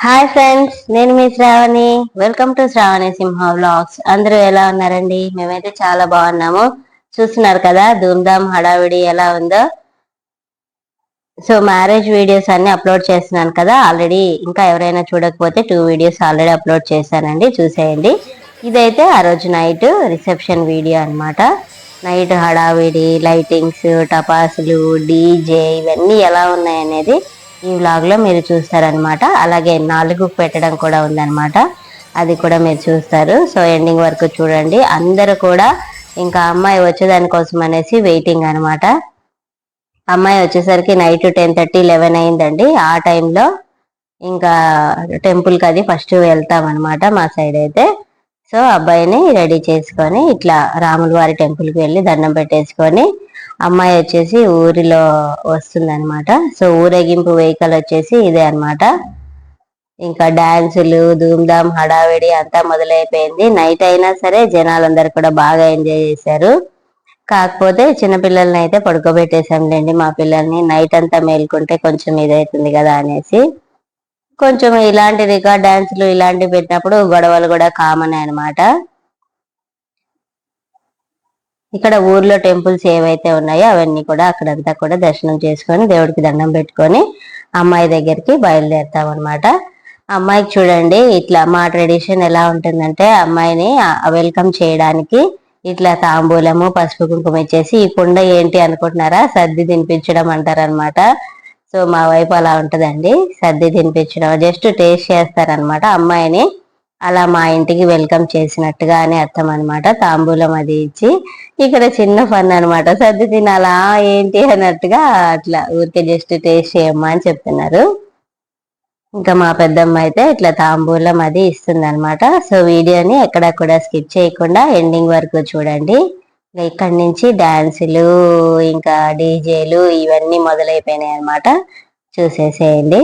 Hi friends, నేను మీ Sravani. Welcome to Sravani Simha vlogs. అందరూ ఎలా ఉన్నారండి? మేమైతే చాలా బాగున్నాము. చూస్తున్నారు కదా ధూమ్ధామ్ హడావిడి ఎలా ఉందో. సో మ్యారేజ్ వీడియోస్ అన్ని అప్లోడ్ చేస్తున్నాను కదా ఆల్రెడీ. ఇంకా ఎవరైనా చూడకపోతే 2 వీడియోస్ ఆల్రెడీ అప్లోడ్ చేశానండి, చూసేయండి. ఇదైతే ఆ రోజు నైట్ రిసెప్షన్ వీడియో అనమాట. నైట్ హడావిడి, లైటింగ్స్, టపాసులు, డీజే ఇవన్నీ ఎలా ఉన్నాయనేది ఈ వ్లాగ్ లో మీరు చూస్తారనమాట. అలాగే 4 పెట్టడం కూడా ఉందన్నమాట, అది కూడా మీరు చూస్తారు. సో ఎండింగ్ వరకు చూడండి. అందరూ కూడా ఇంకా అమ్మాయి వచ్చేదానికోసం అనేసి వెయిటింగ్ అనమాట. అమ్మాయి వచ్చేసరికి నైట్ 10:30, 11 అయిందండి. ఆ టైంలో ఇంకా టెంపుల్కి అది ఫస్ట్ వెళ్తాం అనమాట మా సైడ్ అయితే. సో అబ్బాయిని రెడీ చేసుకొని ఇట్లా రాముల వారి టెంపుల్కి వెళ్ళి దండం పెట్టేసుకొని అమ్మాయి వచ్చేసి ఊరిలో వస్తుందన్నమాట. సో ఊరేగింపు వెహికల్ వచ్చేసి ఇదే అనమాట. ఇంకా డాన్సులు, ధూమ్ధామ్ హడావిడి అంతా మొదలైపోయింది. నైట్ అయినా సరే జనాలందరూ కూడా బాగా ఎంజాయ్ చేశారు. కాకపోతే చిన్నపిల్లల్ని అయితే పడుకోబెట్టేసాంలేండి. మా పిల్లల్ని నైట్ అంతా మేల్కుంటే కొంచెం ఇదవుతుంది కదా అనేసి. కొంచెం ఇలాంటి రికార్డ్ డాన్సులు ఇలాంటివి పెట్టినప్పుడు గొడవలు కూడా కామన్ అనమాట. ఇక్కడ ఊర్లో టెంపుల్స్ ఏవైతే ఉన్నాయో అవన్నీ కూడా అక్కడంతా కూడా దర్శనం చేసుకొని దేవుడికి దండం పెట్టుకొని అమ్మాయి దగ్గరికి బయలుదేరుతాం అనమాట. అమ్మాయికి చూడండి ఇట్లా మా ట్రెడిషన్ ఎలా ఉంటుందంటే, అమ్మాయిని వెల్కమ్ చేయడానికి ఇట్లా తాంబూలము, పసుపు, కుంకుమ ఇచ్చేసి, ఈ కుండ ఏంటి అనుకుంటున్నారా, సర్ది తినిపించడం అంటారనమాట. సో మా వైపు అలా ఉంటదండి, సర్ది తినిపించడం, జస్ట్ టేస్ట్ చేస్తారనమాట అమ్మాయిని. అలా మా ఇంటికి వెల్కమ్ చేసినట్టుగా అని అర్థం అనమాట. తాంబూలం అది ఇచ్చి ఇక్కడ చిన్న ఫన్ అనమాట, సర్ది తినాలా ఏంటి అన్నట్టుగా అట్లా ఊరికే జస్ట్ టేస్ట్ చేయమ్మా అని చెప్తున్నారు. ఇంకా మా పెద్దమ్మ అయితే ఇట్లా తాంబూలం అది ఇస్తుంది అనమాట. సో వీడియోని ఎక్కడ కూడా స్కిప్ చేయకుండా ఎండింగ్ వరకు చూడండి. ఇక్కడి నుంచి డాన్సులు ఇంకా డీజేలు ఇవన్నీ మొదలైపోయినాయి అనమాట, చూసేసేయండి.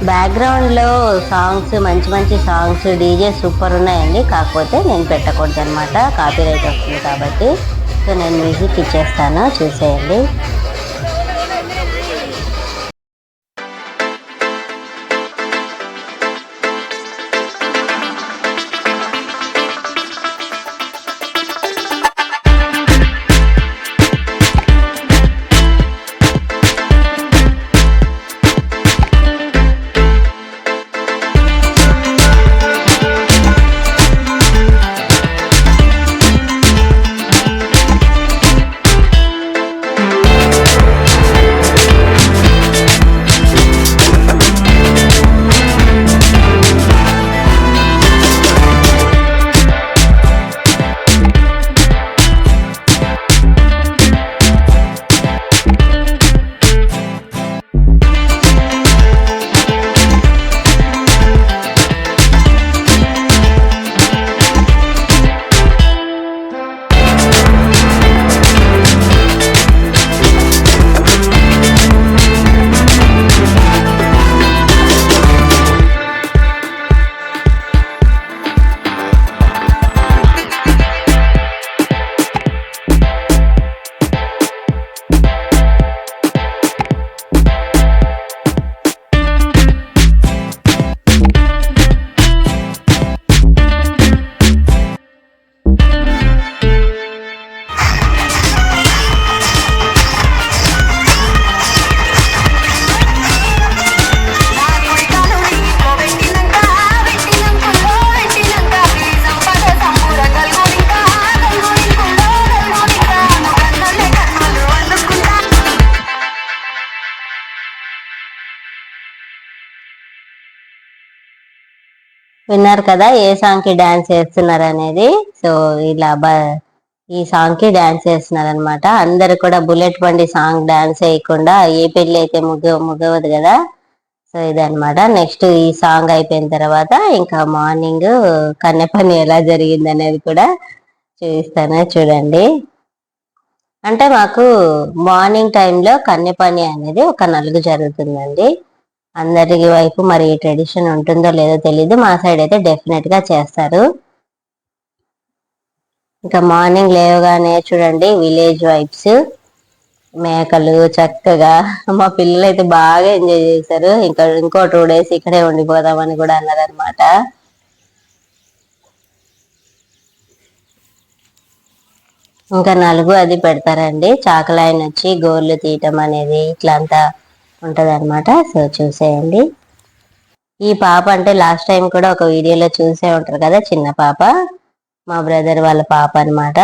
బ్యాక్గ్రౌండ్ లో సాంగ్స్, మంచి మంచి సాంగ్స్, డీజే సూపర్ ఉన్నాయండి. కాకపోతే నేను పెట్టకూడదు అనమాట, కాపీరైట్ వస్తుంది కాబట్టి. సో నేను మ్యూజిక్ ఇచ్చేస్తాను, చూసేయండి. విన్నారు కదా ఏ సాంగ్ కి డాన్స్ చేస్తున్నారు అనేది. సో ఇలా ఈ సాంగ్ కి డాన్స్ చేస్తున్నారు అనమాట. అందరు కూడా బుల్లెట్ బండి సాంగ్ డాన్స్ వేయకుండా ఏ పెళ్లి అయితే ముగవదు కదా. సో ఇదనమాట. నెక్స్ట్ ఈ సాంగ్ అయిపోయిన తర్వాత ఇంకా మార్నింగ్ కన్నె పని ఎలా జరిగింది అనేది కూడా చూపిస్తాను చూడండి. అంటే మాకు మార్నింగ్ టైంలో కన్నె పని అనేది ఒక నలుగు జరుగుతుందండి. అందరి వైపు మరి ట్రెడిషన్ ఉంటుందో లేదో తెలీదు, మా సైడ్ అయితే డెఫినెట్ గా చేస్తారు. ఇంకా మార్నింగ్ లేవగానే చూడండి విలేజ్ వైబ్స్, మేకలు చక్కగా, మా పిల్లలు అయితే బాగా ఎంజాయ్ చేశారు. ఇంకా ఇంకో 2 days ఇక్కడే ఉండిపోదామని కూడా అన్నారనమాట. ఇంకా నలుగు అది పెడతారండి. చాకలాయన వచ్చి గోర్లు తీయటం అనేది ఇట్లా అంతా ఉంటదన్నమాట. సో చూసేయండి. ఈ పాప అంటే లాస్ట్ టైం కూడా ఒక వీడియోలో చూసే ఉంటారు కదా, చిన్న పాప, మా బ్రదర్ వాళ్ళ పాప అన్నమాట.